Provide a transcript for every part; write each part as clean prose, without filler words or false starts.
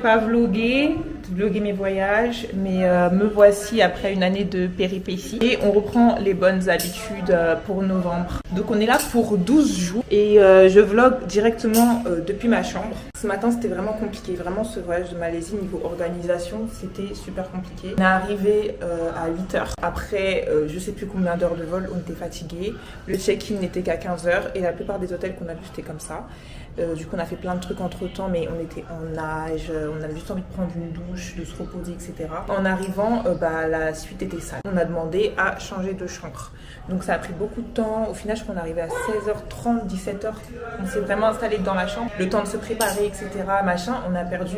pas vloguer mes voyages, mais me voici après une année de péripéties. Et on reprend les bonnes habitudes pour novembre. Donc on est là pour 12 jours et je vlog directement depuis ma chambre. Ce matin c'était vraiment compliqué, vraiment ce voyage de Malaisie niveau organisation c'était super compliqué. On est arrivé à 8h. Après je sais plus combien d'heures de vol, on était fatigués. Le check-in n'était qu'à 15h et la plupart des hôtels qu'on a vus c'était comme ça. Du coup on a fait plein de trucs entre temps mais on était en nage, on avait juste envie de prendre une douche, de se reposer etc. En arrivant la suite était sale. On a demandé à changer de chambre. Donc ça a pris beaucoup de temps. Au final je crois qu'on est arrivé à 16h30, 17h. On s'est vraiment installé dans la chambre. Le temps de se préparer etc. Machin. On a perdu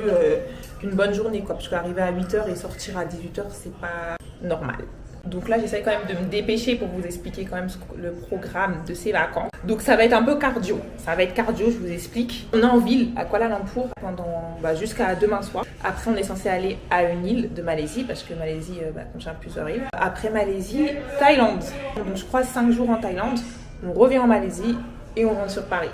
une bonne journée quoi. Parce qu'arriver à 8h et sortir à 18h c'est pas normal. Donc là, j'essaie quand même de me dépêcher pour vous expliquer quand même le programme de ces vacances. Donc ça va être un peu cardio. Ça va être cardio, je vous explique. On est en ville à Kuala Lumpur pendant jusqu'à demain soir. Après, on est censé aller à une île de Malaisie parce que Malaisie contient plusieurs îles. Après Malaisie, Thaïlande. Donc je crois 5 jours en Thaïlande. On revient en Malaisie et on rentre sur Paris.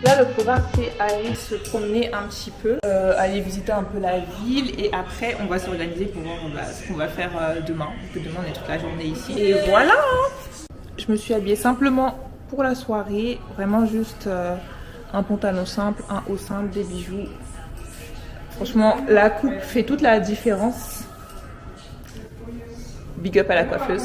Là, le programme, c'est aller se promener un petit peu, aller visiter un peu la ville et après, on va s'organiser pour voir ce qu'on va faire demain. Parce que demain, on est toute la journée ici. Et voilà! Je me suis habillée simplement pour la soirée, vraiment juste un pantalon simple, un haut simple, des bijoux. Franchement, la coupe fait toute la différence. Big up à la coiffeuse.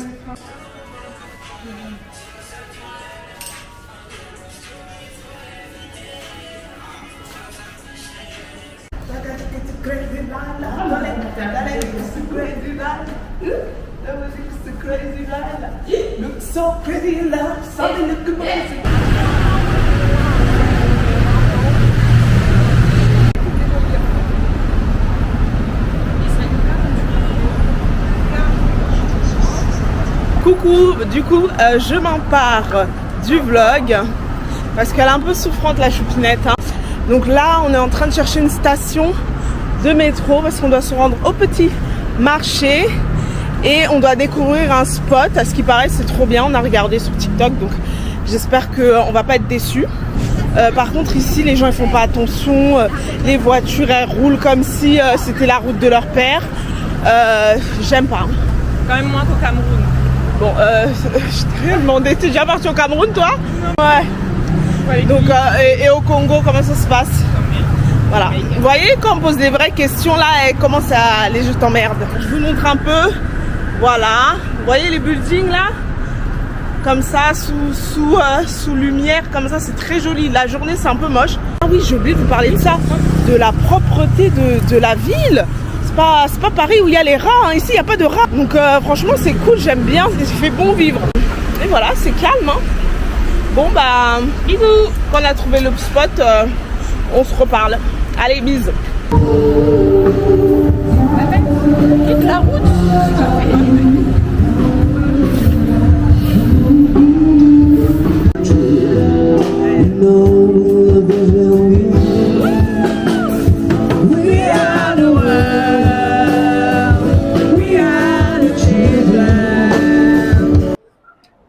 Coucou, du coup je m'empare du vlog parce qu'elle est un peu souffrante la choupinette hein. Donc là on est en train de chercher une station de métro parce qu'on doit se rendre au petit marché et on doit découvrir un spot. À ce qui paraît c'est trop bien, on a regardé sur TikTok donc j'espère qu'on va pas être déçus. Par contre ici les gens ils font pas attention, les voitures elles roulent comme si c'était la route de leur père. J'aime pas. Quand même moins qu'au Cameroun. Bon, je t'ai demandé, t'es déjà parti au Cameroun toi? Ouais. Donc, et au Congo, comment ça se passe? Voilà. Vous voyez, quand on pose des vraies questions là, elle commence à aller juste en merde. Je vous montre un peu. Voilà. Vous voyez les buildings là? Comme ça, sous lumière, comme ça, c'est très joli. La journée, c'est un peu moche. Ah oui, j'ai oublié de vous parler de ça. De la propreté de la ville. C'est pas Paris où il y a les rats, hein. Ici il n'y a pas de rats. Donc franchement c'est cool, j'aime bien, ça fait bon vivre. Et voilà, c'est calme hein. Bon bah, bisous. Quand on a trouvé le spot, on se reparle. Allez, bisous. Quitte la route.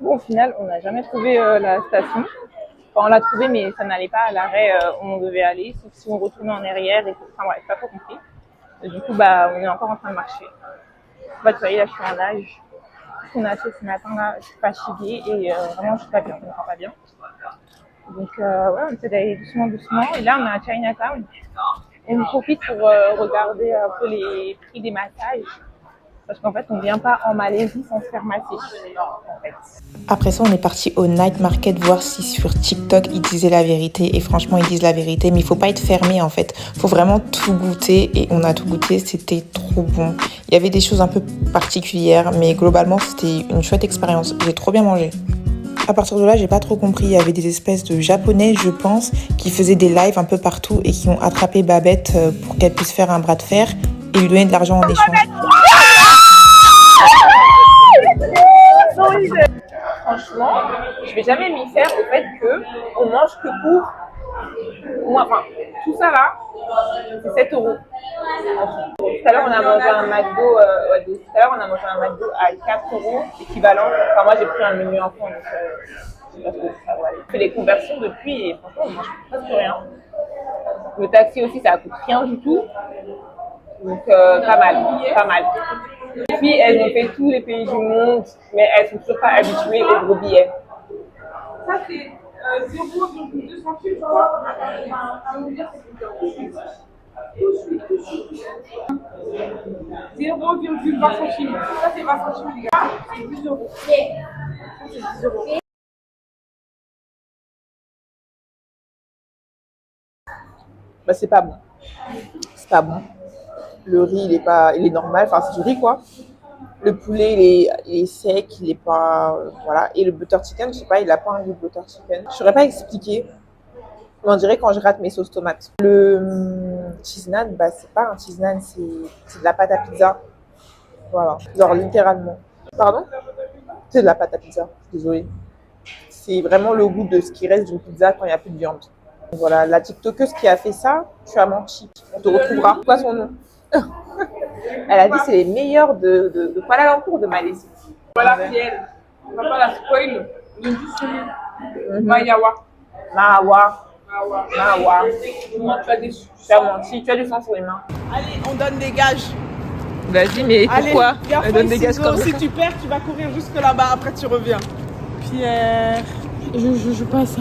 Au final, on n'a jamais trouvé la station. Enfin, on l'a trouvé, mais ça n'allait pas à l'arrêt où on devait aller, sauf si on retournait en arrière. Et enfin, bref, pas trop compris. Et du coup, on est encore en train de marcher. Vous voyez, là, je suis en nage. Ce qu'on a fait ce matin, là, je suis fatiguée et vraiment, je suis pas bien. Je me sens pas bien. Donc, ouais, on essaie d'aller doucement. Et là, on est à Chinatown. On profite pour regarder un peu les prix des massages. Parce qu'en fait, on ne vient pas en Malaisie sans se faire masser. En fait. Après ça, on est parti au night market voir si sur TikTok ils disaient la vérité. Et franchement, ils disent la vérité. Mais il faut pas être fermé en fait. Il faut vraiment tout goûter. Et on a tout goûté. C'était trop bon. Il y avait des choses un peu particulières. Mais globalement, c'était une chouette expérience. J'ai trop bien mangé. À partir de là, j'ai pas trop compris. Il y avait des espèces de japonais, je pense, qui faisaient des lives un peu partout et qui ont attrapé Babette pour qu'elle puisse faire un bras de fer et lui donner de l'argent en échange. Franchement, je vais jamais m'y faire au fait que on mange que pour Moi, enfin, tout ça là, c'est 7 euros. Tout à l'heure, on a mangé un McDo, à 4 euros équivalent. Enfin, moi, j'ai pris un menu enfant, donc je sais pas ce que ça va aller. Je fais les conversions depuis et franchement, on mange presque rien. Le taxi aussi, ça coûte rien du tout. Donc, pas mal. Et puis, elles ont fait tous les pays du monde, mais elles sont toujours pas habituées aux gros billets. Ça, c'est 0,2 centimes, je crois. À me dire, c'est 0,20 centimes. Ça, c'est 20 centimes, les gars. C'est 10 euros. Ça, c'est 10 euros. Bah, c'est pas bon. C'est pas bon. Le riz, il est normal. Enfin, c'est du riz, quoi. Le poulet, il est sec, il est pas... voilà. Et le butter chicken, je sais pas, il a pas un goût de butter chicken. Je saurais pas expliquer. Mais on dirait quand je rate mes sauces tomates. Le cheese naan, bah, c'est pas un cheese naan, c'est de la pâte à pizza. Voilà. Genre, littéralement. Pardon? C'est de la pâte à pizza. Désolée. C'est vraiment le goût de ce qui reste d'une pizza quand il n'y a plus de viande. Voilà, la TikTokeuse qui a fait ça, tu as menti. On te retrouvera. Quoi son nom? Elle a dit c'est les meilleurs de Kuala Lumpur, de Malaisie. Voilà, c'est elle. On va pas la spoil. On est juste Mayawa. Mawa. Comment tu as déçu? Tu as menti, tu as du sang sur les mains. Allez, on donne des gages. Vas-y, mais pourquoi? Elle donne des gages comme ça. Si tu perds, tu vas courir jusque là-bas, après tu reviens. Pierre. Je joue pas à ça.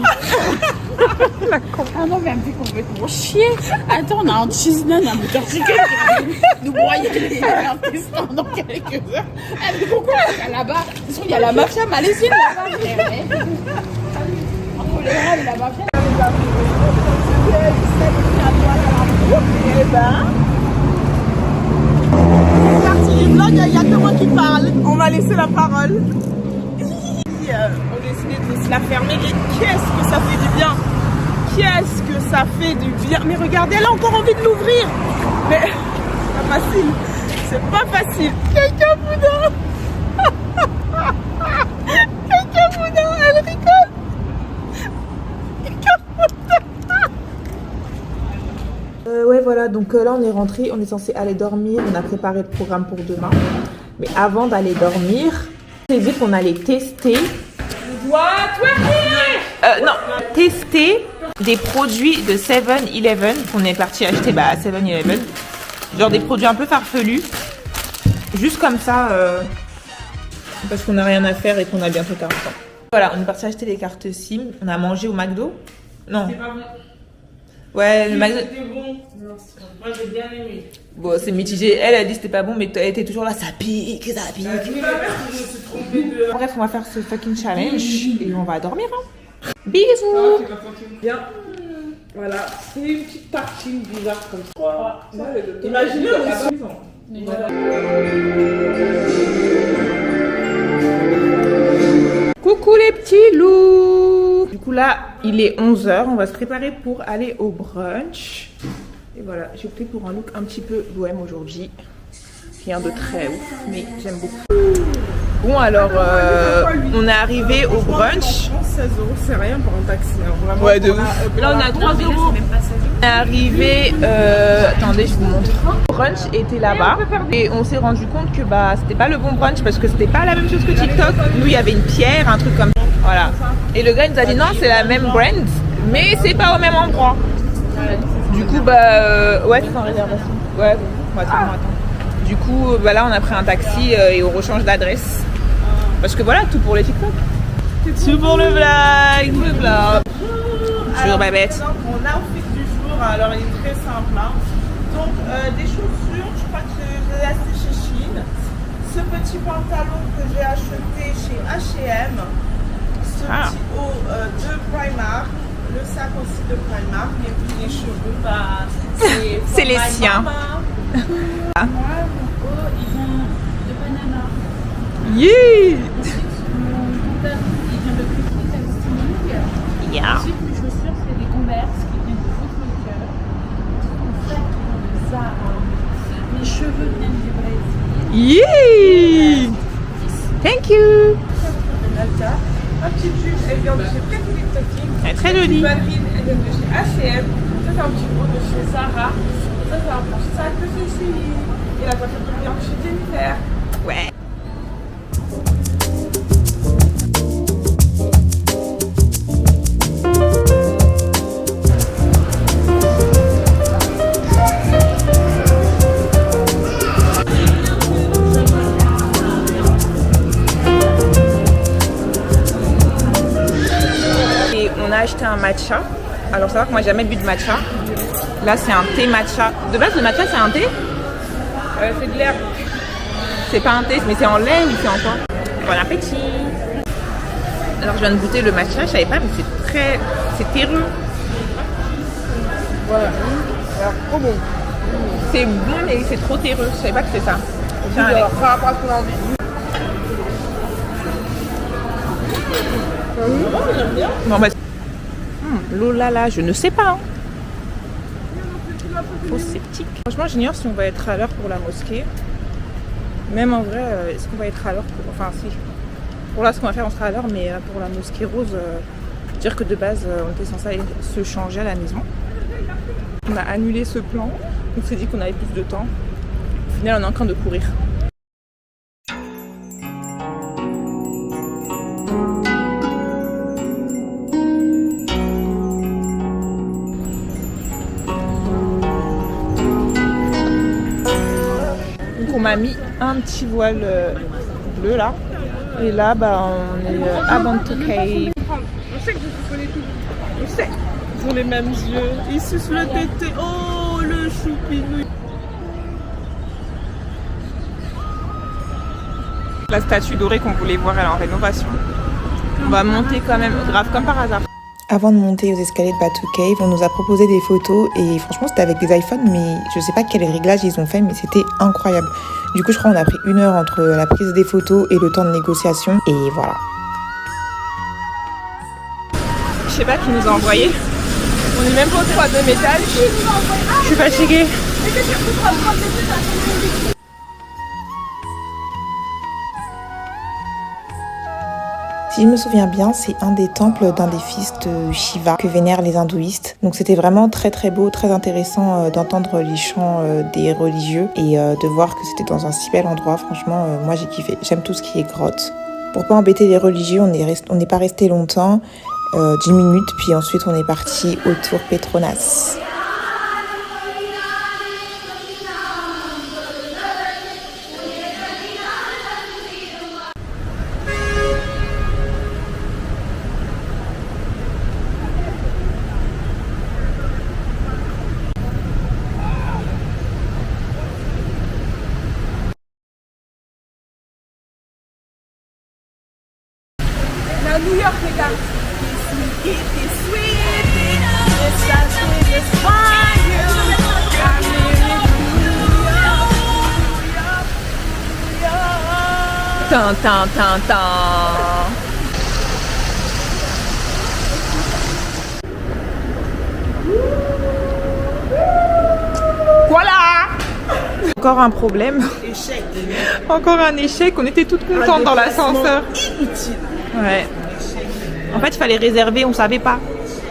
Ah non, mais elle me fait complètement chier. Attends, on a un cheese naan, un butter chicken qui va nous broyer les intestins dans quelques heures. Elle me dit pourquoi on va là-bas? De toute façon, il y a la mafia malaisienne là-bas. Entre les bras de la mafia. Eh ben. C'est parti du vlog, il n'y a que moi qui parle. On va laisser la parole. On a décidé de se la fermer et qu'est-ce que ça fait du bien. Qu'est-ce que ça fait du bien. Mais regardez, elle a encore envie de l'ouvrir. Mais c'est pas facile. C'est pas facile. Quelqu'un boudin. Quelqu'un boudin, elle rigole. Quelqu'un boudin. Ouais, voilà, donc là on est rentré, on est censé aller dormir, on a préparé le programme pour demain. Mais avant d'aller dormir, on s'est dit qu'on allait tester. Non, tester des produits de 7-Eleven qu'on est parti acheter à 7-Eleven. Genre des produits un peu farfelus. Juste comme ça, parce qu'on n'a rien à faire et qu'on a bientôt 40 ans. Voilà, on est parti acheter des cartes SIM. On a mangé au McDo. Non. C'est pas bon. Ouais, le McDo. C'était bon. Non, moi j'ai bien aimé. Bon, c'est mitigé. Elle a dit c'était pas bon, mais elle était toujours là, ça pique, ça pique. Bref, on va faire ce fucking challenge et on va dormir. Hein. Bisous. Bien. Voilà, c'est une petite tartine bizarre comme ça. Imaginez aussi. Coucou les petits loups. Du coup là, il est 11h, on va se préparer pour aller au brunch. Et voilà, j'ai opté pour un look un petit peu bohème aujourd'hui. Rien de très ouf, mais j'aime beaucoup. Bon alors, on est arrivé au brunch. 16 €, c'est rien pour un taxi. Hein, vraiment. Ouais, de ouf. Là, on a 3 €. On est arrivé, attendez, je vous montre. Le brunch était là-bas et on s'est rendu compte que c'était pas le bon brunch parce que c'était pas la même chose que TikTok. Nous, il y avait une pierre, un truc comme ça. Voilà. Et le gars il nous a dit non, c'est la même brand, mais c'est pas au même endroit. Du coup, ouais, c'est en réservation. Ouais, bon, attends. Du coup, là, on a pris un taxi et on rechange d'adresse. Parce que voilà, tout pour les TikTok. Tout pour le vlog. Toujours Babette. Donc, mon outfit du jour, alors il est très simple. Hein. Donc, des chaussures, je crois que je les ai achetées chez Shein. Ce petit pantalon que j'ai acheté chez H&M. Ce petit haut de Primark. Le sac aussi de Primark. Et puis les cheveux, c'est les siens. Moi, mon haut, ils vont de Panama. Yeah. Mon pantalon, il vient de Pretty Texting. Yeah. Ensuite, mes chaussures, c'est des Converse qui viennent de Foot Locker. Mon sac qui vient de Zara. Mes cheveux viennent du Brésil. Yeah. Thank you. Un petit juge, elle vient de chez Pretty Texting. Elle est très jolie. Balvin, ils viennent de chez H&M. Ça, c'est un petit pot de chez Zara. Ça, c'est un planche sac de chez Chili. Et la coiffure de client chez Jennifer. Ouais. On a acheté un matcha. Alors ça va que moi j'ai jamais bu de matcha. Là c'est un thé matcha. De base le matcha c'est un thé? C'est de l'herbe. C'est pas un thé mais c'est en lait ou c'est en quoi? Bon appétit. Alors je viens de goûter le matcha, je savais pas mais c'est terreux. Voilà. Alors trop bon. C'est bon mais c'est trop terreux, je savais pas que c'est ça. Tiens, allez. Alors, par rapport à ce qu'on a envie. J'aime bien. Bon bah l'eau là, je ne sais pas. Hein. Trop sceptique. Franchement, j'ignore si on va être à l'heure pour la mosquée. Même en vrai, est-ce qu'on va être à l'heure pour... Enfin, si. Pour là, ce qu'on va faire, on sera à l'heure, mais pour la mosquée rose, dire que de base, on était censé aller se changer à la maison. On a annulé ce plan. On s'est dit qu'on avait plus de temps. Au final, on est en train de courir. On m'a mis un petit voile bleu là. Et là, bah, on est à Bantu Cave. On sait que je connais tout. On sait. Ils ont les mêmes yeux. Ils sucent le tété. Oh, le choupinou. La statue dorée qu'on voulait voir, elle est en rénovation. On va monter quand même, grave comme par hasard. Avant de monter aux escaliers de Batu Cave, on nous a proposé des photos et franchement c'était avec des iPhones mais je sais pas quel réglage ils ont fait mais c'était incroyable. Du coup je crois qu'on a pris 1 heure entre la prise des photos et le temps de négociation et voilà. Je sais pas qui nous a envoyé. On est même pas au 3e étage. Je suis fatiguée. Si je me souviens bien, c'est un des temples d'un des fils de Shiva que vénèrent les hindouistes. Donc c'était vraiment très très beau, très intéressant d'entendre les chants des religieux et de voir que c'était dans un si bel endroit. Franchement, moi j'ai kiffé. J'aime tout ce qui est grotte. Pour pas embêter les religieux, on n'est pas resté longtemps, 10 minutes, puis ensuite on est parti au tour Petronas. À New York, les gars. T'es sweet, it's that sweet, it's fine, Tan, tan, tan, tan. Voilà. Encore un problème. Échec. Encore un échec. On était toutes contentes dans l'ascenseur. Inutile. Ouais. En fait, il fallait réserver, on savait pas.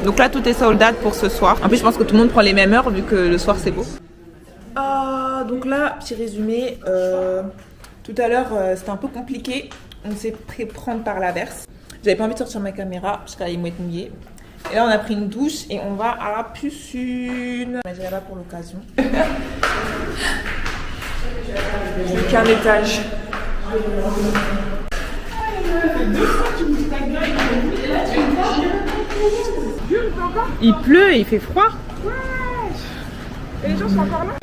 Donc là, tout est sold out pour ce soir. En plus, je pense que tout le monde prend les mêmes heures vu que le soir c'est beau. Donc là, petit résumé. Tout à l'heure, c'était un peu compliqué. On s'est pris prendre par l'averse. J'avais pas envie de sortir ma caméra parce qu'elle allait m'être mouillée. Et là, on a pris une douche et on va à la piscine. Je vais là pour l'occasion. J'ai qu'un étage. Il pleut et il fait froid. Et les gens sont encore là.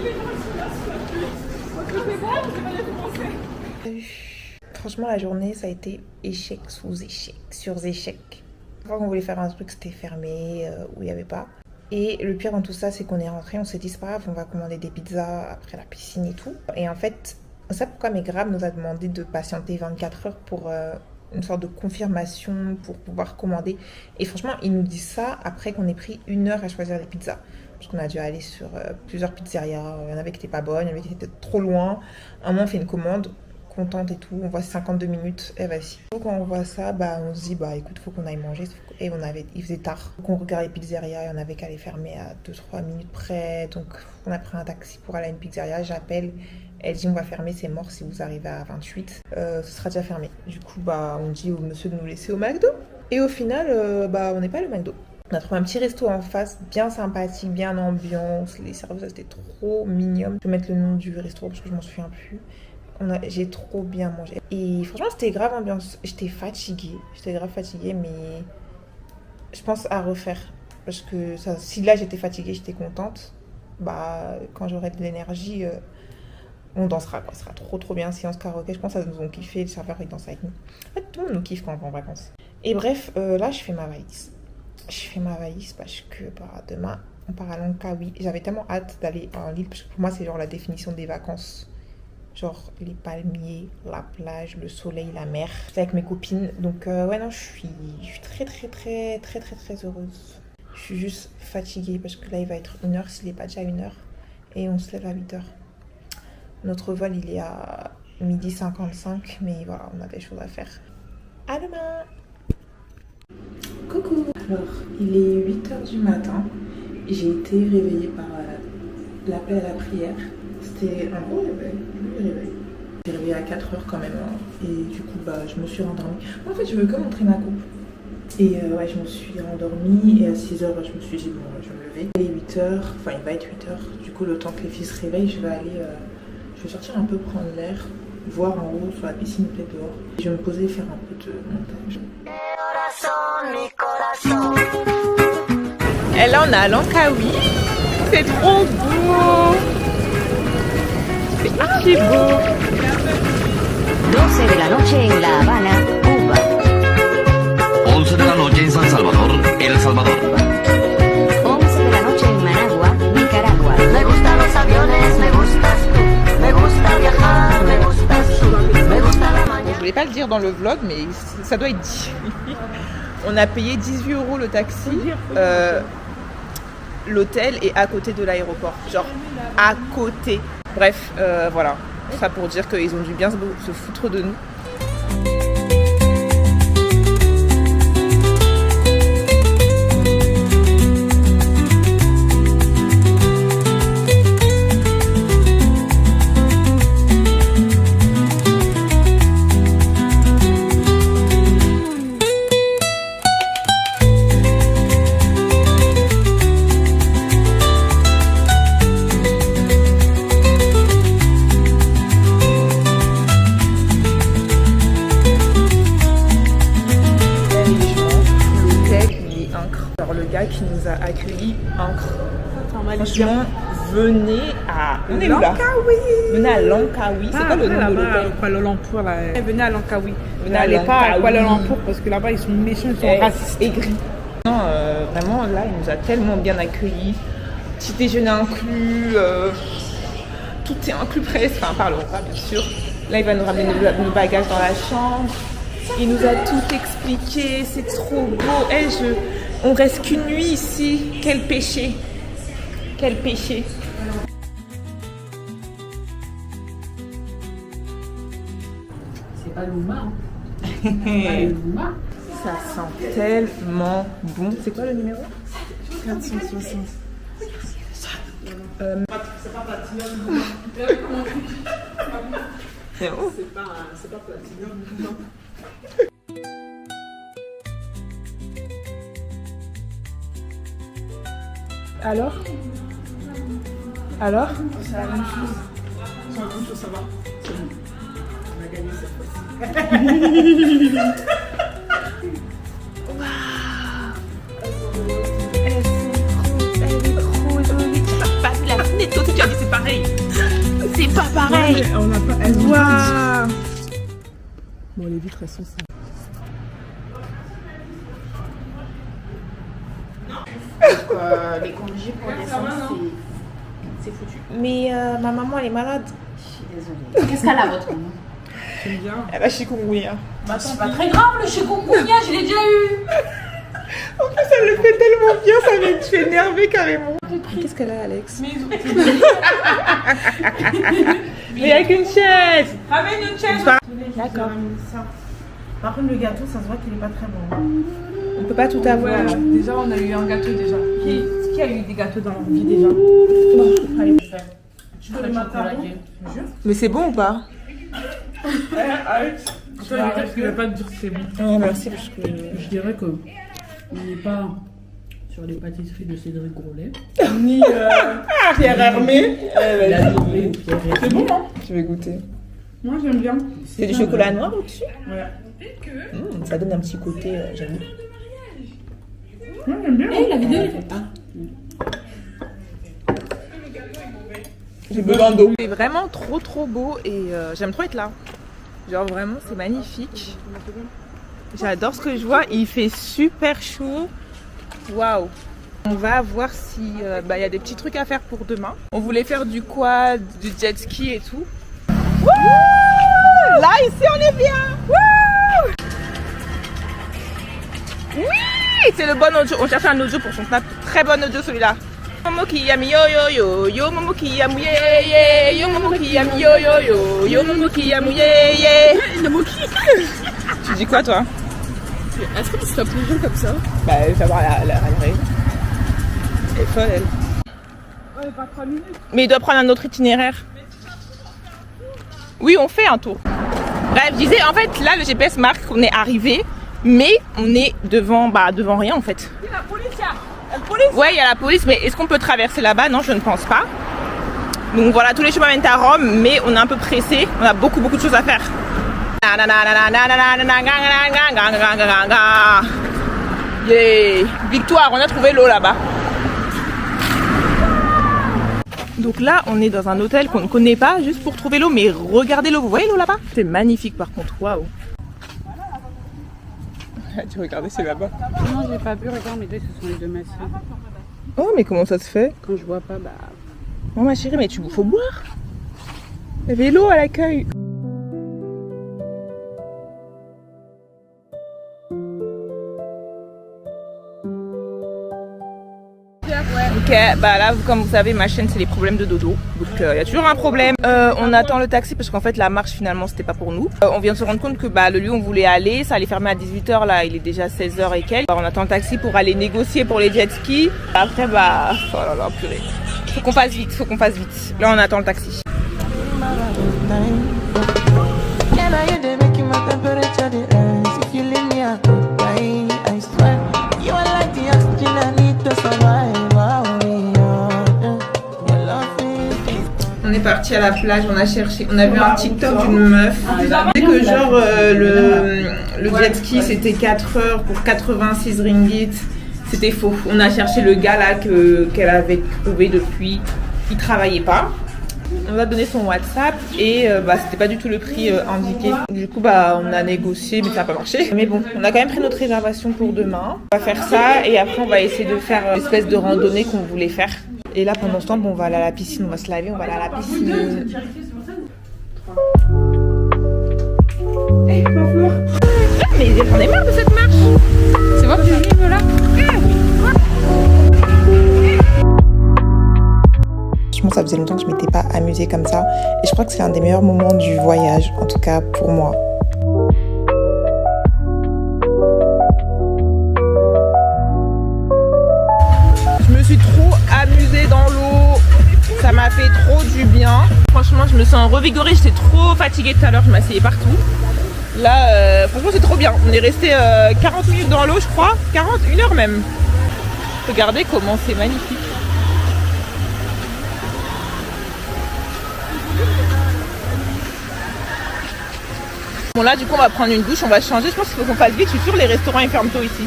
Franchement, la journée, ça a été échec sous échec, sur échec. Quand on voulait faire un truc, c'était fermé, où il n'y avait pas. Et le pire dans tout ça, c'est qu'on est rentré, on s'est dit, c'est pas grave, on va commander des pizzas après la piscine et tout. Et en fait, on sait pourquoi Megrab nous a demandé de patienter 24 heures pour une sorte de confirmation, pour pouvoir commander. Et franchement, ils nous disent ça après qu'on ait pris 1 heure à choisir les pizzas. Parce qu'on a dû aller sur plusieurs pizzerias. Il y en avait qui n'étaient pas bonnes, il y en avait qui étaient trop loin. À un moment, on fait une commande contente et tout. On voit 52 minutes, et vas-y. Donc quand on voit ça, bah on se dit bah écoute, faut qu'on aille manger. Et il faisait tard. Donc on regarde les pizzerias et on avait qu'à les fermer à 2-3 minutes près. Donc on a pris un taxi pour aller à une pizzeria. J'appelle, elle dit on va fermer, c'est mort si vous arrivez à 28. Ce sera déjà fermé. Du coup bah on dit au monsieur de nous laisser au McDo. Et au final, bah on n'est pas allé au McDo. On a trouvé un petit resto en face, bien sympathique, bien ambiance. Les serveuses étaient trop mignonnes. Je vais mettre le nom du restaurant parce que je m'en souviens plus. J'ai trop bien mangé. Et franchement, c'était grave ambiance. J'étais grave fatiguée, mais je pense à refaire. Parce que si là j'étais fatiguée, j'étais contente, bah quand j'aurai de l'énergie, on dansera quoi. Ce sera trop bien. Séance karaoké, je pense qu'ils nous ont kiffé. Le serveur il danse avec nous. En fait, tout le monde nous kiffe quand on va en vacances. Et bref, là je fais ma valise. Parce que bah, demain on part à Langkawi. J'avais tellement hâte d'aller en Lille parce que pour moi c'est genre la définition des vacances. Genre les palmiers, la plage, le soleil, la mer. C'est avec mes copines. Donc ouais non, je suis très heureuse. Je suis juste fatiguée parce que là il va être 1h s'il n'est pas déjà 1h. Et on se lève à 8h. Notre vol il est à 12h55. Mais voilà, on a des choses à faire. À demain. Coucou. Alors il est 8h du matin. J'ai été réveillée par l'appel à la prière. C'était un beau réveil. J'ai réveillé à 4h quand même. Hein. Et du coup, bah, je me suis rendormie. En fait, je veux que montrer ma coupe. Et ouais, je me suis rendormie. Et à 6h, je me suis dit, bon, je vais me lever. Il est 8h. Enfin, il va être 8h. Du coup, le temps que les filles se réveillent, je vais sortir un peu prendre l'air. Voir en haut sur la piscine peut-être dehors. Je vais me poser et faire un peu de montage. Et là, on est à Langkawi. C'est trop beau. C'est archi beau. 12 de la noche en La Habana, Cuba. 11 de la noche en San Salvador, El Salvador. 11 de la noche en Managua, Nicaragua. Me gustan los aviones, me gustas tú. Me gusta viajar, me gustas tú. Me gusta la mañana. Je voulais pas le dire dans le vlog, mais ça doit être dit. On a payé 18 € le taxi. L'hôtel est à côté de l'aéroport. Genre, à côté. Bref, voilà. Ça pour dire qu'ils ont dû bien se foutre de nous. Qui nous a accueillis, franchement, venez à Venez à Langkawi. C'est quoi le nom de l'hôtel? Kuala Lumpur là. Venez à Langkawi. N'allez pas à Kuala Lumpur parce que là-bas ils sont méchants, ils sont racistes. Aigris. Non, vraiment là, il nous a tellement bien accueillis. Petit déjeuner inclus, tout est inclus presque. Enfin, par le repas bien sûr. Là, il va nous ramener nos bagages dans la chambre. Il nous a tout expliqué. C'est trop beau. On reste qu'une nuit ici. Quel péché. Quel péché. C'est pas l'Ouma. Hein. Ça sent tellement bon. C'est quoi le numéro? 460. C'est pas platinum. C'est bon. C'est pas platinum. Alors? C'est la même chose. C'est la même chose, ça va. C'est bon. On a gagné cette fois-ci. Elle est trop jolie. Tu vas passer la fenêtre aussi, tu as dit c'est pareil. C'est pas pareil. Ouais, on n'a pas. Elles ont Waouh. Bon, les vitres elles sont ça. Les congés pour descendre, c'est foutu. Mais ma maman elle est malade. Je suis désolée. Qu'est-ce qu'elle a votre maman? J'aime bien. Elle a chikungunya. Bah, c'est pas très grave le chikungunya, je l'ai déjà eu. En plus elle le fait tellement bien, ça me fait énerver carrément. Qu'est-ce qu'elle a Alex? Mais il n'y a qu'une chaise. Ramène une chaise. D'accord. Par contre, le gâteau, ça se voit qu'il est pas très bon. On peut pas tout avoir. Déjà, on a eu un gâteau déjà. Qui a eu des gâteaux dans leur vie déjà? Allez, je veux le macaron. Mais c'est bon ou pas? Parce qu'il va pas te dire que c'est bon. Non, merci parce que... Je dirais que on n'est pas sur les pâtisseries de Cédric Grolet. Ni Pierre Hermé. La journée où Pierre Hermé. C'est bon, hein? Je vais goûter. Moi, j'aime bien. C'est du chocolat noir au-dessus? Ouais. Ça donne un petit côté, j'avoue. J'aime bien. Eh, la vidéo elle est faite. J'ai besoin d'eau. C'est vraiment trop beau et j'aime trop être là. Genre vraiment c'est magnifique. J'adore ce que je vois. Il fait super chaud. Waouh. On va voir si y a des petits trucs à faire pour demain. On voulait faire du quad, du jet ski et tout. Wouh! Là ici on est bien. Wouh! Oui, c'est le bon audio. On cherche un audio pour son snap. Très bon audio celui-là. Momo kiyami yo yo yo yo momo kiyami ye ye yo momo kiyami yo yo yo yo momo kiyami ye ye. Tu dis quoi toi? Est-ce que tu stopes les gens comme ça? Bah ça va la rêve. Elle est folle elle. Ouais, pas 3 minutes. Mais il doit prendre un autre itinéraire. Oui on fait un tour. Bref je disais en fait là le GPS marque qu'on est arrivé mais on est devant rien en fait. La police, Ouais, il y a la police, mais est-ce qu'on peut traverser là-bas? Non, je ne pense pas. Donc voilà, tous les chemins mènent à Rome, mais on est un peu pressé. On a beaucoup de choses à faire. Yeah. Victoire, on a trouvé l'eau là-bas. Donc là, on est dans un hôtel qu'on ne connaît pas, juste pour trouver l'eau. Mais regardez l'eau, vous voyez l'eau là-bas? C'est magnifique par contre, waouh. Regardez, c'est là-bas. Non, je l'ai pas bu, regarde, mais deux, ce sont les deux massifs. Oh, mais comment ça se fait? Quand je bois pas, bah. Oh ma chérie, mais faut boire. Il y avait l'eau à l'accueil. Ok, bah là, comme vous savez, ma chaîne, c'est les problèmes de dodo. Donc, il y a toujours un problème. On attend le taxi parce qu'en fait, la marche, finalement, c'était pas pour nous. On vient de se rendre compte que le lieu où on voulait aller, ça allait fermer à 18h. Là, il est déjà 16h et quelques. On attend le taxi pour aller négocier pour les jet skis. Après, oh là là, purée. Faut qu'on fasse vite. Là, on attend le taxi. On est parti à la plage, on a vu un TikTok d'une meuf. C'est que genre le jet ski c'était 4 heures pour 86 ringgit. C'était faux. On a cherché le gars là qu'elle avait trouvé depuis. Il travaillait pas. On nous a donné son WhatsApp et c'était pas du tout le prix indiqué. Du coup on a négocié mais ça n'a pas marché. Mais bon, on a quand même pris notre réservation pour demain. On va faire ça et après on va essayer de faire une espèce de randonnée qu'on voulait faire. Et là pendant ce temps on va aller à la piscine, on va se laver, on va aller à la piscine. Mais j'en ai marre de cette marche. C'est moi qui arrive là. Franchement, ça faisait longtemps que je m'étais pas amusée comme ça. Et je crois que c'est un des meilleurs moments du voyage, en tout cas pour moi. Je me suis trop amusée dans l'eau. Ça m'a fait trop du bien. Franchement, je me sens revigorée. J'étais trop fatiguée tout à l'heure. Je m'asseyais partout. Là, franchement, c'est trop bien. On est resté 40 minutes dans l'eau, je crois. 1 heure même. Regardez comment c'est magnifique. Bon là du coup on va prendre une douche, on va changer, je pense qu'il faut qu'on fasse vite, je suis sûre les restaurants ils ferment tôt ici.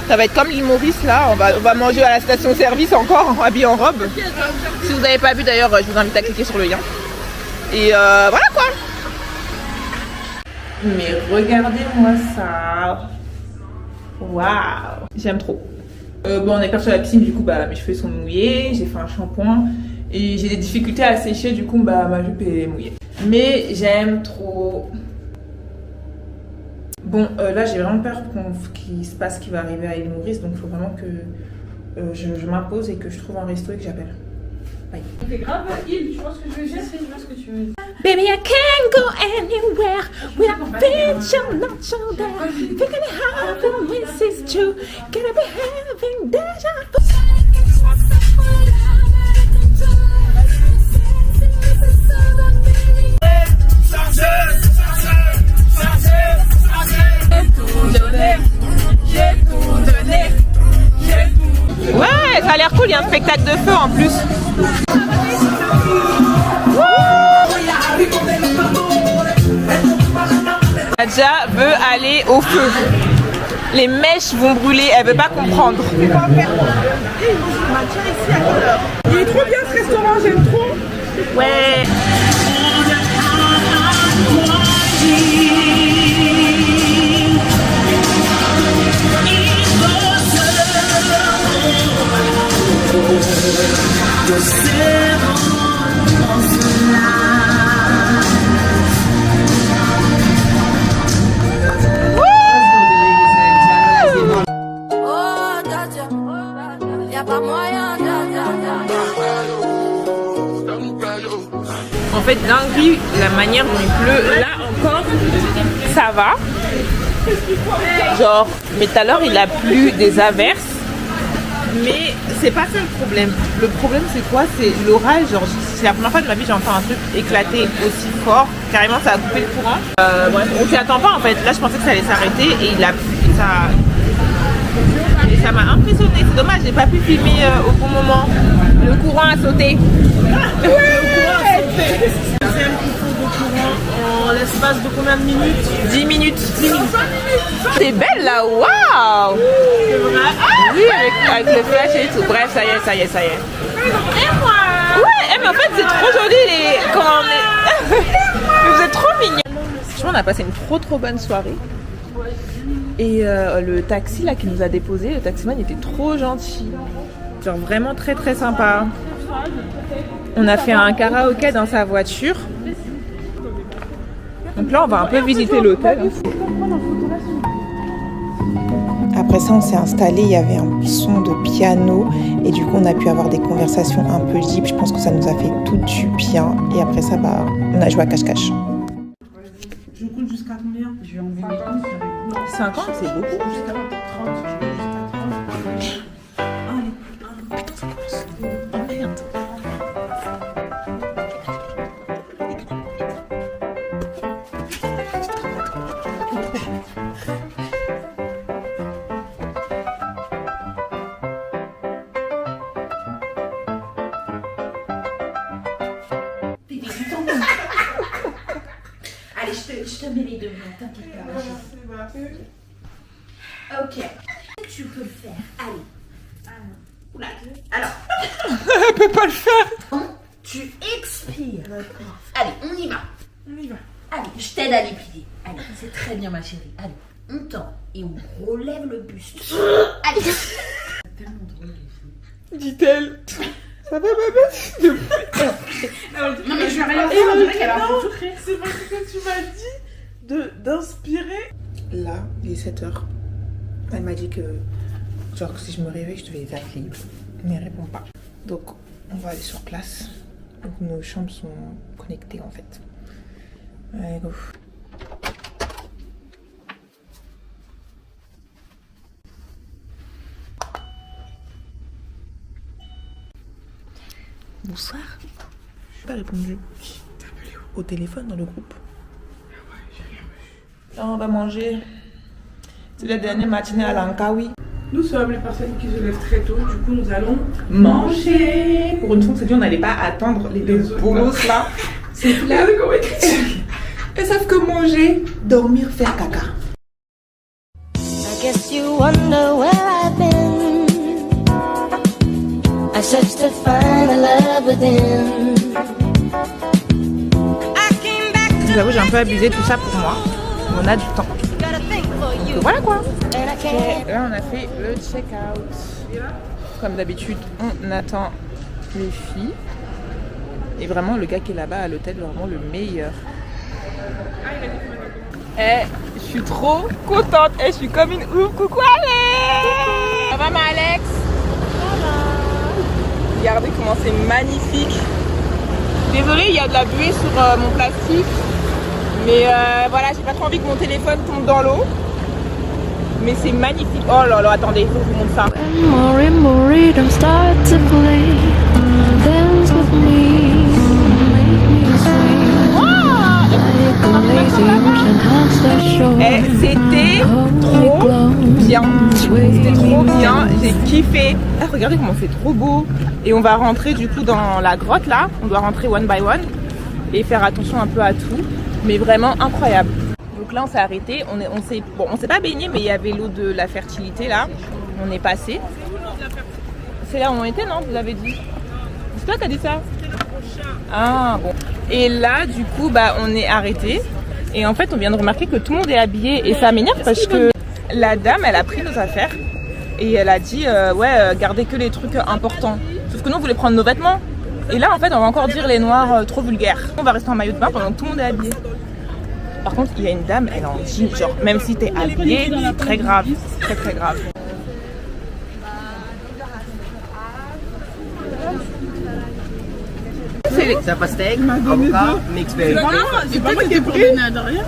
Ça va être comme l'île Maurice là, on va manger à la station service encore, habillé en robe. Si vous n'avez pas vu d'ailleurs, je vous invite à cliquer sur le lien. Et voilà quoi. Mais regardez-moi ça. Waouh, j'aime trop. Bon on est parti à la piscine, du coup mes cheveux sont mouillés, j'ai fait un shampoing. Et j'ai des difficultés à sécher, du coup ma jupe est mouillée. Mais j'aime trop. Bon, là j'ai vraiment peur qu'il se passe ce qui va arriver à l'île Maurice, donc il faut vraiment que je m'impose et que je trouve un resto et que j'appelle. Bye. C'est grave, il, tu vois ce que je veux dire? Je vois ce que tu Baby, I can't go anywhere without vision, not so there. Thinking it happened, this is true. Gonna be having deja vu. Ouais, ça a l'air cool, il y a un spectacle de feu en plus. Nadja veut aller au feu. Les mèches vont brûler, elle veut pas comprendre. Il est trop bien ce restaurant, j'aime trop. Ouais. En fait, dinguerie, la manière dont il pleut, là encore, ça va. Genre, mais tout à l'heure, il a plu des averses. Mais c'est pas ça le problème. Le problème, c'est quoi? C'est l'orage. Genre, c'est la première fois de ma vie que j'entends un truc éclater aussi fort. Carrément, ça a coupé le courant. Bref, on s'y attend pas en fait. Là, je pensais que ça allait s'arrêter et il a plu. Et ça m'a impressionné. C'est dommage, j'ai pas pu filmer au bon moment. Le courant a sauté. Le courant a sauté. C'est un coup de courant en l'espace de combien de minutes? 10 minutes. 10 minutes. C'est belle là, waouh! C'est vrai? Oui, avec le flash et tout. Bref, ça y est. Et moi? Ouais, mais en fait, c'est trop joli les. Comment on est. Mais vous êtes trop mignons. Franchement, on a passé une trop bonne soirée. Et le taxi là qui nous a déposé, le taximan était trop gentil. Genre vraiment très sympa. On a fait un karaoké dans sa voiture. Donc là, on va un peu visiter l'hôtel. Après ça, on s'est installé, il y avait un son de piano et du coup, on a pu avoir des conversations un peu libres. Je pense que ça nous a fait tout du bien. Et après ça, on a joué à cache-cache. Je compte jusqu'à combien? Je vais enlever les 50, c'est beaucoup. jusqu'à 30. Je vais jusqu'à 30. Allez, je te mets les deux mains, t'inquiète pas. Ok. Tu peux le faire. Allez. Oula. Alors. Elle peut pas le faire. Tu expires. D'accord. Allez, on y va. Allez, je t'aide à les plier. Allez, c'est très bien, ma chérie. Allez, on tend et on relève le buste. Allez. C'est tellement drôle, les filles. Dit-elle. Ça va pas depuis. Non, mais je vais rien faire. On dirait qu'elle a un peu soufflé. C'est parce que tu m'as dit d'inspirer. Là, il est 7h. Elle m'a dit que genre si je me réveille, je devais les appeler. Mais elle répond pas. Donc on va aller sur place. Donc nos chambres sont connectées en fait. Allez, go. Bonsoir. Je n'ai pas répondu. T'as appelé où? Au téléphone dans le groupe. Ah ouais, j'ai rien vu. Là, on va manger. C'est la dernière matinée à l'Ankawi. Nous sommes les personnes qui se lèvent très tôt, du coup nous allons Manger. Pour une fois, on s'est dit on n'allait pas attendre les deux bolos là. C'est là. Elles savent que manger, dormir, faire caca. I guess you wonder where I've been. I searched to find the love within. Je vous avoue, j'ai un peu abusé de tout ça pour moi. On a du temps. Donc voilà quoi. Et là, on a fait le check-out. Comme d'habitude, on attend les filles. Et vraiment, le gars qui est là-bas à l'hôtel, vraiment le meilleur. Eh, je suis trop contente. Eh, je suis comme une ouf. Coucou Alex. Ça va ma Alex? Ça va. Regardez comment c'est magnifique. Désolée, il y a de la buée sur mon plastique. Mais voilà, j'ai pas trop envie que mon téléphone tombe dans l'eau. Mais c'est magnifique. Oh là là, attendez, il faut que je vous montre ça. C'était trop bien. C'était trop bien. J'ai kiffé. Ah, regardez comment c'est trop beau. Et on va rentrer du coup dans la grotte là. On doit rentrer one by one et faire attention un peu à tout. Mais vraiment incroyable. Donc là on s'est arrêté. On s'est pas baigné, mais il y avait l'eau de la fertilité là. On est passé. C'est là où on était, non? Vous l'avez dit. C'est toi qui as dit ça? Ah bon. Et là du coup bah on est arrêté. Et en fait, on vient de remarquer que tout le monde est habillé et ça m'énerve parce que la dame, elle a pris nos affaires et elle a dit gardez que les trucs importants. Sauf que nous, on voulait prendre nos vêtements. Et là, en fait, on va encore dire les noirs trop vulgaires. On va rester en maillot de bain pendant que tout le monde est habillé. Par contre, il y a une dame, elle est en jean, genre même si t'es habillé, c'est très grave, très très grave. C'est un pastèque, avocat, mix berry. C'est pas moi qui ai pris derrière.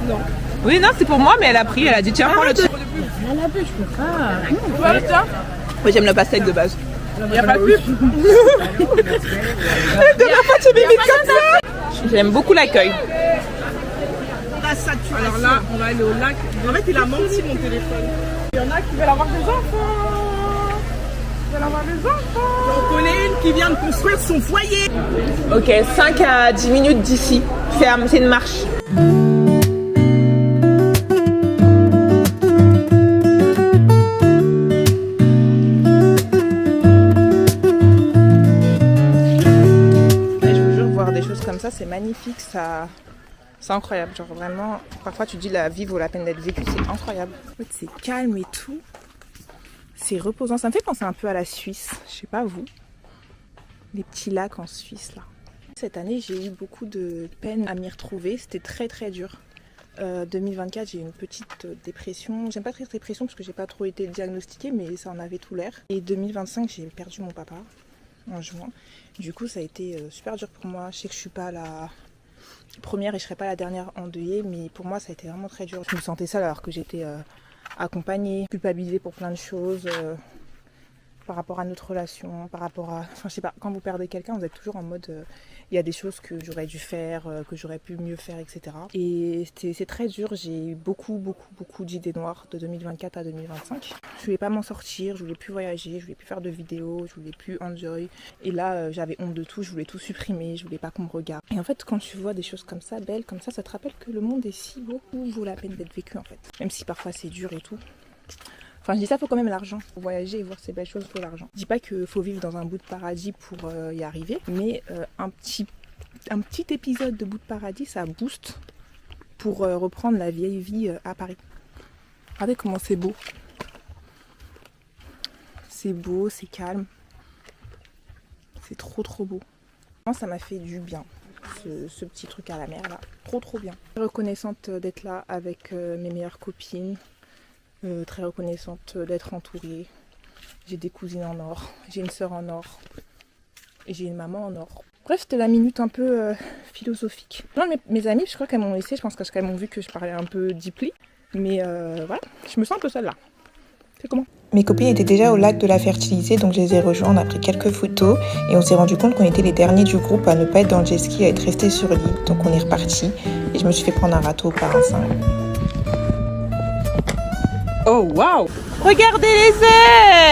Oui, non, c'est pour moi, mais elle a pris, elle a dit tiens, prends le tien. Elle a pris, je peux pas. Prends le tien. Moi, j'aime le pastèque de base. Il n'y a pas de pub. J'aime beaucoup l'accueil. Alors là, on va aller au lac. En fait, il a menti mon téléphone. Il y en a qui veulent avoir des enfants. On connaît une qui vient de construire son foyer. Ok, 5 à 10 minutes d'ici. C'est une marche. Je vous jure, voir des choses comme ça, c'est magnifique. C'est incroyable. Genre vraiment, parfois tu dis la vie vaut la peine d'être vécue. C'est incroyable. En fait, c'est calme et tout. C'est reposant. Ça me fait penser un peu à la Suisse. Je sais pas vous. Les petits lacs en Suisse là. Cette année, j'ai eu beaucoup de peine à m'y retrouver. C'était très très dur. 2024, j'ai eu une petite dépression. J'aime pas très dépression parce que j'ai pas trop été diagnostiquée, mais ça en avait tout l'air. Et 2025, j'ai perdu mon papa en juin. Du coup, ça a été super dur pour moi. Je sais que je suis pas la première et je serai pas la dernière endeuillée, mais pour moi, ça a été vraiment très dur. Je me sentais seule alors que j'étais accompagnée, culpabilisée pour plein de choses. Par rapport à notre relation, par rapport à... Enfin, je sais pas, quand vous perdez quelqu'un, vous êtes toujours en mode... Il y a des choses que j'aurais dû faire, que j'aurais pu mieux faire, etc. Et c'est très dur, j'ai eu beaucoup d'idées noires de 2024 à 2025. Je voulais pas m'en sortir, je voulais plus voyager, je voulais plus faire de vidéos, je voulais plus enjoy. Et là, j'avais honte de tout, je voulais tout supprimer, je voulais pas qu'on me regarde. Et en fait, quand tu vois des choses comme ça, belles comme ça te rappelle que le monde est si beau, où vaut la peine d'être vécu en fait. Même si parfois c'est dur et tout. Enfin, je dis ça, il faut quand même l'argent. Pour voyager et voir ces belles choses, il faut l'argent. Je dis pas qu'il faut vivre dans un bout de paradis pour y arriver, mais un petit épisode de bout de paradis, ça booste pour reprendre la vieille vie à Paris. Regardez comment c'est beau. C'est beau, c'est calme. C'est trop beau. Moi, ça m'a fait du bien, ce petit truc à la mer là. Trop bien. Reconnaissante d'être là avec mes meilleures copines. Très reconnaissante d'être entourée. J'ai des cousines en or, j'ai une sœur en or et j'ai une maman en or. Bref, c'était la minute un peu philosophique. Non, mes amies, je crois qu'elles m'ont laissé, je pense qu'elles m'ont vu que je parlais un peu deeply. Mais voilà, je me sens un peu seule là. C'est comment? Mes copines étaient déjà au lac de la fertilité, donc je les ai rejoints, on a pris quelques photos et on s'est rendu compte qu'on était les derniers du groupe à ne pas être dans le jet ski, à être restés sur l'île. Donc on est reparti et je me suis fait prendre un râteau par un singe. Oh waouh! Regardez les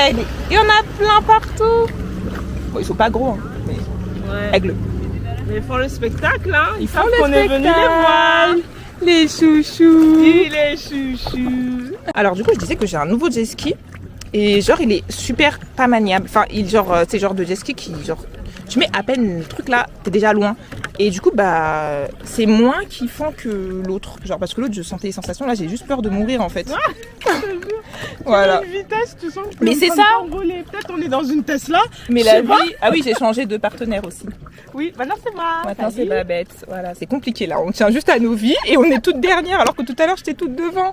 aigles! Il y en a plein partout! Bon, ils sont pas gros, hein, mais aigles. Mais ils font le spectacle, hein? Ils savent qu'on est venu les voir! Les chouchous! Oui, les chouchous! Alors du coup, je disais que j'ai un nouveau jet ski et genre il est super pas maniable. Enfin, c'est genre de jet ski qui genre tu mets à peine le truc là, t'es déjà loin. Et du coup, bah, c'est moins kiffant que l'autre. Genre, parce que l'autre, je sentais les sensations. Là, j'ai juste peur de mourir en fait. Voilà. Une vitesse, tu sens que tu mais c'est ça. Peut-être on est dans une Tesla. Mais la vie. Ah oui, j'ai changé de partenaire aussi. Oui, maintenant c'est moi. Maintenant c'est Babette. Voilà, c'est compliqué là. On tient juste à nos vies et on est toutes dernières alors que tout à l'heure j'étais toute devant.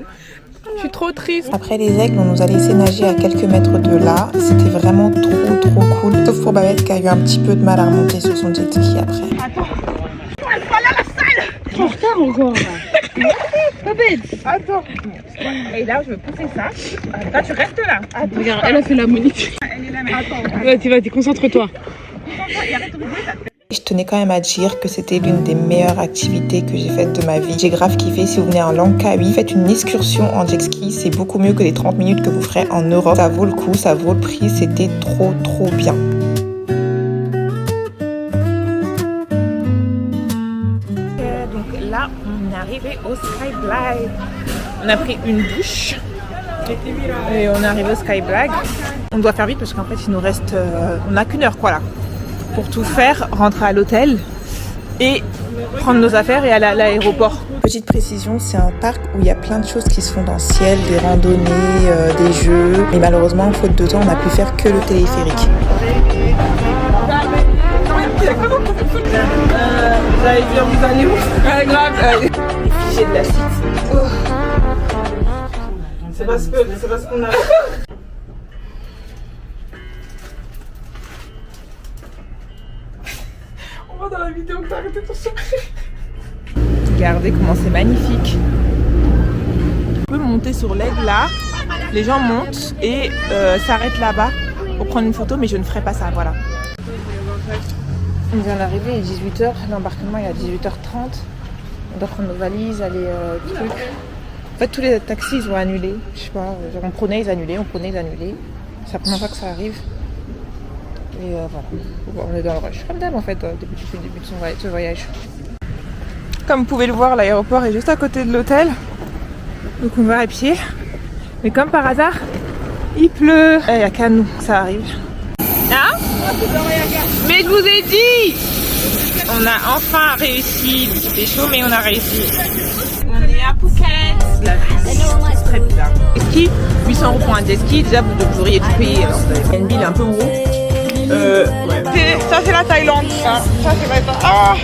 Je suis trop triste. Après les aigles, on nous a laissé nager à quelques mètres de là. C'était vraiment trop cool. Sauf pour Babette qui a eu un petit peu de mal à remonter sur son jet ski après. Attends. tard encore. Pas bête. Attends. Et là, je veux pousser ça. Là, tu restes là. Attends. Regarde, elle a fait la monique. Elle est là, mais attends. Vas-y, concentre-toi. Je tenais quand même à dire que c'était l'une des meilleures activités que j'ai faites de ma vie. J'ai grave kiffé. Si vous venez en Langkawi, faites une excursion en jet ski. C'est beaucoup mieux que les 30 minutes que vous ferez en Europe. Ça vaut le coup, ça vaut le prix. C'était trop bien. Donc là, on est arrivé au Sky Black. On a pris une douche et on est arrivé au Sky Black. On doit faire vite parce qu'en fait, il nous reste... on n'a qu'une heure quoi là. Pour tout faire, rentrer à l'hôtel et prendre nos affaires et aller à l'aéroport. Petite précision, c'est un parc où il y a plein de choses qui se font dans le ciel, des randonnées, des jeux. Mais malheureusement, faute de temps, on a pu faire que le téléphérique. Vous allez dire, vous allez où? Grave. Les figés de la cite. Oh. C'est parce qu'on a... Dans la vidéo que t'as arrêté ton sourire. Regardez comment c'est magnifique. On peut monter sur l'aigle là. Les gens montent et s'arrêtent là-bas pour prendre une photo, mais je ne ferai pas ça, voilà. On vient d'arriver, il est 18h, l'embarquement est à 18h30. On doit prendre nos valises, aller trucs. En fait, tous les taxis ils ont annulé. Je sais pas, on prenait, ils annulaient, C'est la première fois que ça arrive. Et voilà, on est dans le rush, comme d'hab en fait, depuis le début de ce voyage. Comme vous pouvez le voir, l'aéroport est juste à côté de l'hôtel. Donc on va à pied. Mais comme par hasard, il pleut. Il n'y a qu'à nous, ça arrive. Hein? Mais je vous ai dit! On a enfin réussi. C'était chaud, mais on a réussi. On est à Phuket. La vie, c'est très bizarre. Ski, 800 € pour un jet ski. Déjà, vous auriez tout payé. Alors, Airbnb, il est un peu gros. Ouais. Ça c'est la Thaïlande. Ça c'est la Thaïlande. Ah.